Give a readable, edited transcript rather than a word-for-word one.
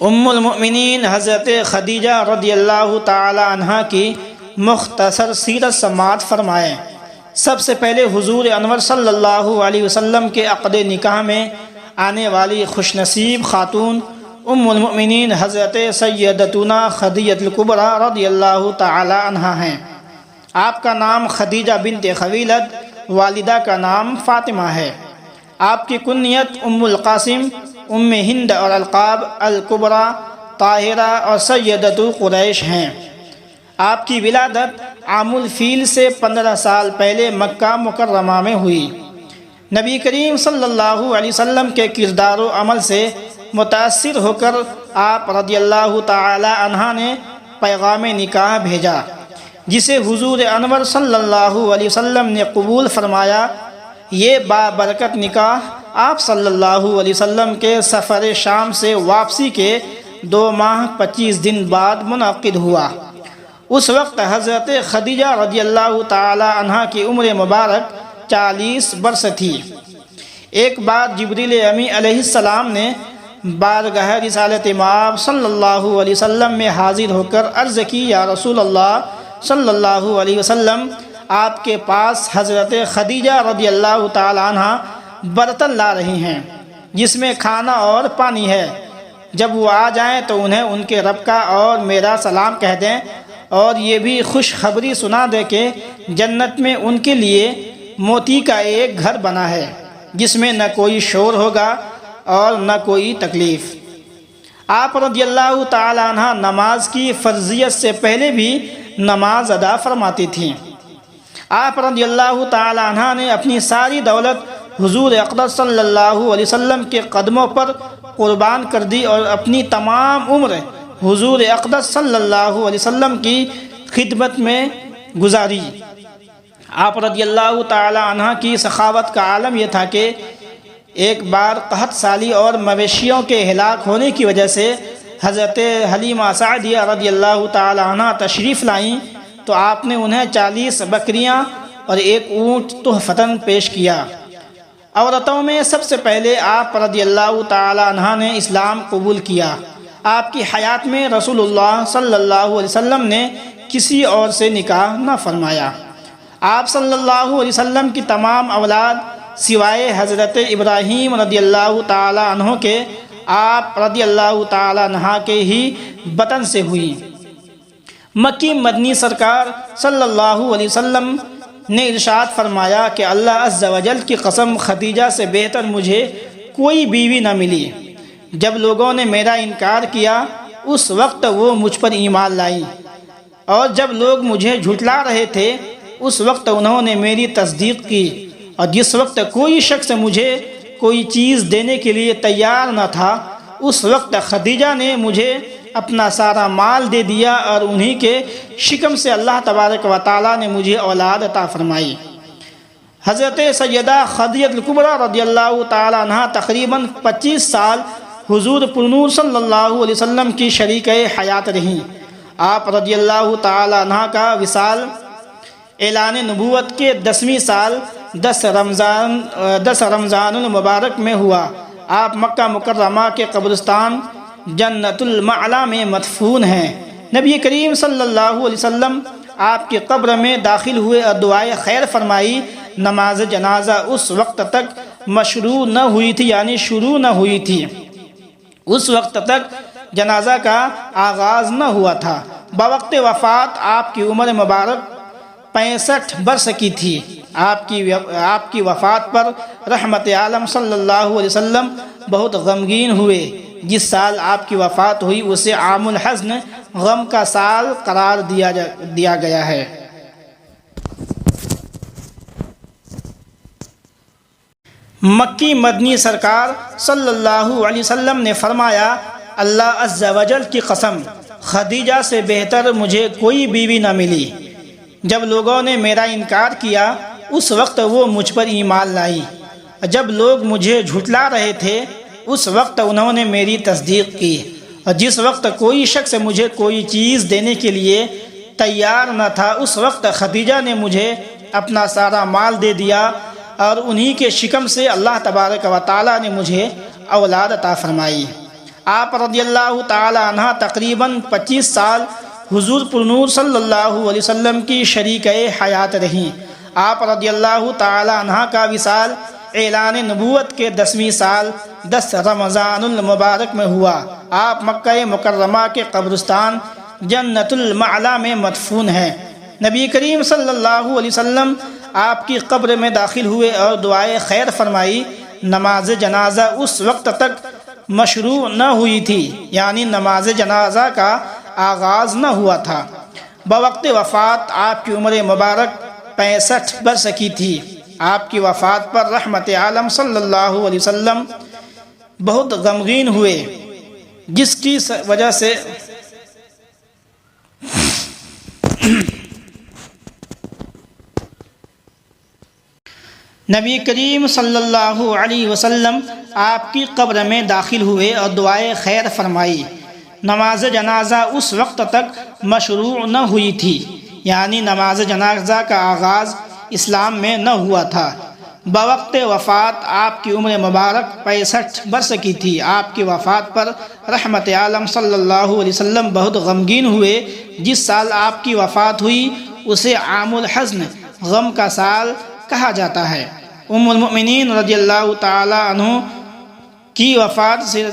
ام المؤمنین حضرت خدیجہ رضی اللہ تعالی عنہا کی مختصر سیرت سماعت فرمائیں۔ سب سے پہلے حضور انور صلی اللہ علیہ وسلم کے عقد نکاح میں آنے والی خوش نصیب خاتون ام المؤمنین حضرت سیدتنا خدیجہ الکبریٰ رضی اللہ تعالی عنہا ہیں۔ آپ کا نام خدیجہ بنت خویلد، والدہ کا نام فاطمہ ہے۔ آپ کی کنیت ام القاسم، ام ہند اور القاب الکبریٰ، طاہرہ اور سیدۃ قریش ہیں۔ آپ کی ولادت عام الفیل سے 15 سال پہلے مکہ مکرمہ میں ہوئی۔ نبی کریم صلی اللہ علیہ وسلم کے کردار و عمل سے متاثر ہو کر آپ رضی اللہ تعالی عنہ نے پیغام نکاح بھیجا، جسے حضور انور صلی اللہ علیہ وسلم نے قبول فرمایا۔ یہ بابرکت نکاح آپ صلی اللہ علیہ وسلم کے سفر شام سے واپسی کے 2 ماہ 25 دن بعد منعقد ہوا۔ اس وقت حضرت خدیجہ رضی اللہ تعالی عنہ کی عمر مبارک 40 برس تھی۔ ایک بار جبریل امی علیہ السلام نے بارگاہ رسالت مآب صلی اللہ علیہ وسلم میں حاضر ہو کر عرض کی، یا رسول اللہ صلی اللہ علیہ وسلم، آپ کے پاس حضرت خدیجہ رضی اللہ تعالی عنہ برتن لا رہی ہیں جس میں کھانا اور پانی ہے۔ جب وہ آ جائیں تو انہیں ان کے رب کا اور میرا سلام کہہ دیں، اور یہ بھی خوشخبری سنا دے کہ جنت میں ان کے لیے موتی کا ایک گھر بنا ہے جس میں نہ کوئی شور ہوگا اور نہ کوئی تکلیف۔ آپ رضی اللہ تعالی عنہ نماز کی فرضیت سے پہلے بھی نماز ادا فرماتی تھیں۔ آپ رضی اللہ تعالی عنہ نے اپنی ساری دولت حضور اقدس صلی اللہ علیہ وسلم کے قدموں پر قربان کر دی اور اپنی تمام عمر حضور اقدس صلی اللہ علیہ وسلم کی خدمت میں گزاری۔ آپ رضی اللہ تعالی عنہ کی سخاوت کا عالم یہ تھا کہ ایک بار قحط سالی اور مویشیوں کے ہلاک ہونے کی وجہ سے حضرت حلیمہ سعدیہ رضی اللہ تعالی عنہ تشریف لائیں تو آپ نے انہیں 40 بکریاں اور 1 اونٹ تحفتاً پیش کیا۔ عورتوں میں سب سے پہلے آپ رضی اللہ تعالی عنہ نے اسلام قبول کیا۔ آپ کی حیات میں رسول اللہ صلی اللہ علیہ وسلم نے کسی اور سے نکاح نہ فرمایا۔ آپ صلی اللہ علیہ وسلم کی تمام اولاد سوائے حضرت ابراہیم رضی اللہ تعالی عنہ کے آپ رضی اللہ تعالی عنہ کے ہی بطن سے ہوئی۔ مکی مدنی سرکار صلی اللہ علیہ وسلم نے ارشاد فرمایا کہ اللہ عز و جل کی قسم، خدیجہ سے بہتر مجھے کوئی بیوی نہ ملی۔ جب لوگوں نے میرا انکار کیا اس وقت وہ مجھ پر ایمان لائیں، اور جب لوگ مجھے جھٹلا رہے تھے اس وقت انہوں نے میری تصدیق کی، اور جس وقت کوئی شخص مجھے کوئی چیز دینے کے لیے تیار نہ تھا اس وقت خدیجہ نے مجھے اپنا سارا مال دے دیا، اور انہی کے شکم سے اللہ تبارک و تعالیٰ نے مجھے اولاد عطا فرمائی۔ حضرت سیدہ خدیجہ الکبریٰ رضی اللہ تعالی عنہ تقریباً 25 سال حضور پرنور صلی اللہ علیہ وسلم کی شریک حیات رہیں۔ آپ رضی اللہ تعالی عنہ کا وصال اعلان نبوت کے 10ویں سال 10 رمضان المبارک میں ہوا۔ آپ مکہ مکرمہ کے قبرستان جنت المعلا میں مدفون ہیں۔ نبی کریم صلی اللہ علیہ وسلم آپ کی قبر میں داخل ہوئے اور دعائے خیر فرمائی۔ نماز جنازہ اس وقت تک مشروع نہ ہوئی تھی، یعنی شروع نہ ہوئی تھی، اس وقت تک جنازہ کا آغاز نہ ہوا تھا۔ بوقت وفات آپ کی عمر مبارک 65 برس کی تھی۔ آپ کی وفات پر رحمت عالم صلی اللہ علیہ وسلم بہت غمگین ہوئے۔ جس سال آپ کی وفات ہوئی اسے عام الحزن، غم کا سال قرار دیا گیا ہے۔ مکی مدنی سرکار صلی اللہ علیہ وسلم نے فرمایا، اللہ عز و جل کی قسم، خدیجہ سے بہتر مجھے کوئی بیوی نہ ملی۔ جب لوگوں نے میرا انکار کیا اس وقت وہ مجھ پر ایمان لائی، جب لوگ مجھے جھٹلا رہے تھے اس وقت انہوں نے میری تصدیق کی، اور جس وقت کوئی شخص مجھے کوئی چیز دینے کے لیے تیار نہ تھا اس وقت خدیجہ نے مجھے اپنا سارا مال دے دیا، اور انہی کے شکم سے اللہ تبارک و تعالیٰ نے مجھے اولاد عطا فرمائی۔ آپ رضی اللہ تعالی عنہ تقریباً 25 سال حضور پرنور صلی اللہ علیہ وسلم کی شریکہ حیات رہیں۔ آپ رضی اللہ تعالی عنہ کا وصال اعلان نبوت کے 10ویں سال 10 رمضان المبارک میں ہوا۔ آپ مکہ مکرمہ کے قبرستان جنت المعلا میں مدفون ہیں۔ نبی کریم صلی اللہ علیہ وسلم آپ کی قبر میں داخل ہوئے اور دعائے خیر فرمائی۔ نماز جنازہ اس وقت تک مشروع نہ ہوئی تھی، یعنی نماز جنازہ کا آغاز نہ ہوا تھا۔ بوقت وفات آپ کی عمر مبارک 65 برس کی تھی۔ آپ کی وفات پر رحمت عالم صلی اللہ علیہ وسلم بہت غمگین ہوئے، جس کی وجہ سے نبی کریم صلی اللہ علیہ وسلم آپ کی قبر میں داخل ہوئے اور دعائے خیر فرمائی۔ نماز جنازہ اس وقت تک مشروع نہ ہوئی تھی، یعنی نماز جنازہ کا آغاز اسلام میں نہ ہوا تھا۔ بوقت وفات آپ کی عمر مبارک 65 برس کی تھی۔ آپ کی وفات پر رحمت عالم صلی اللہ علیہ وسلم بہت غمگین ہوئے۔ جس سال آپ کی وفات ہوئی اسے عام الحزن، غم کا سال کہا جاتا ہے۔ ام المؤمنین رضی اللہ تعالی عنہ کی وفات سے